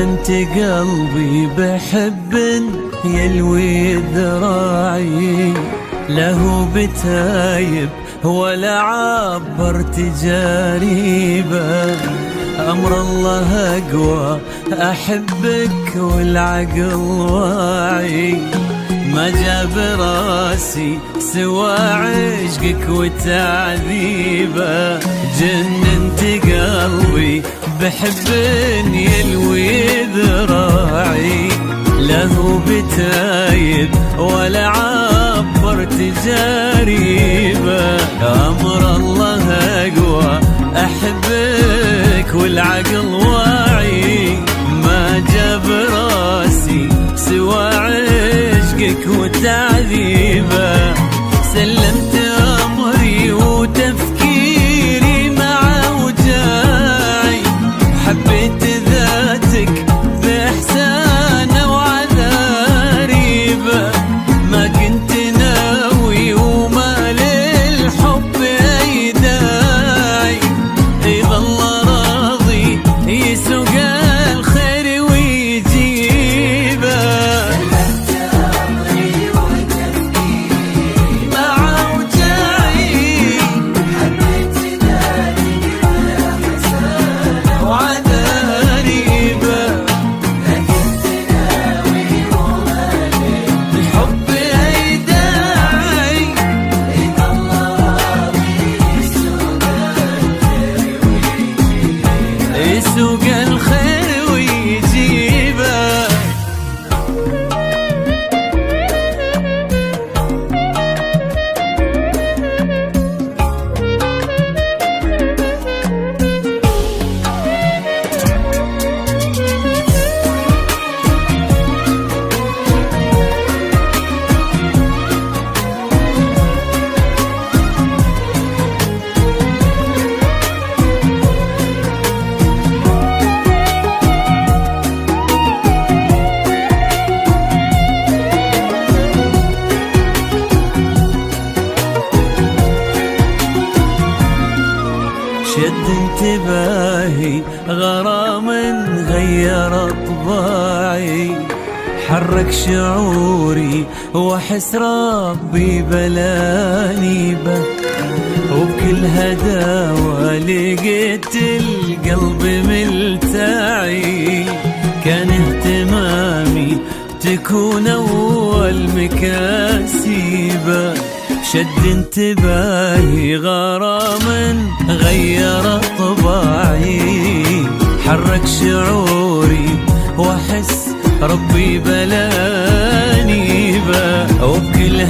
انت قلبي بحب يلوي ذراعي، له بتايب ولا عبر تجاريبه. أمر الله أقوى أحبك والعقل واعي، ما جاب راسي سوى عشقك وتعذيبه. جننت قلبي بحب يلوي ذراعي، له بتايب ولا عبر تجاريبه. أمر الله أقوى أحبك والعقل واعي، ما جاب راسي سوى عشقك وتعذيبه. سلمت أمري وتفكيري مع وجاعي، حبيت ذاتك بإحسان وعذاريبه. ما كنت ناوي وما للحب أي داعي، يظل راضي يسوق الخير ويجيبه. سلمت أمري وتفكيري مع وجاعي، حبيت ذاتك بإحسان وعذاريبه. ما كنت ناوي وما للحب أي داعي، يظل راضي يسوق الخير ويجيبه. شد انتباهي غرام غير طباعي، حرك شعوري واحس ربي بلاني به. وبكل هداوة لقيت القلب ملتعي، كان اهتمامي تكون أول مكاسبه. شد انتباهي غرام غير طباعي، حرك شعوري واحس ربي بلاني به. وبكل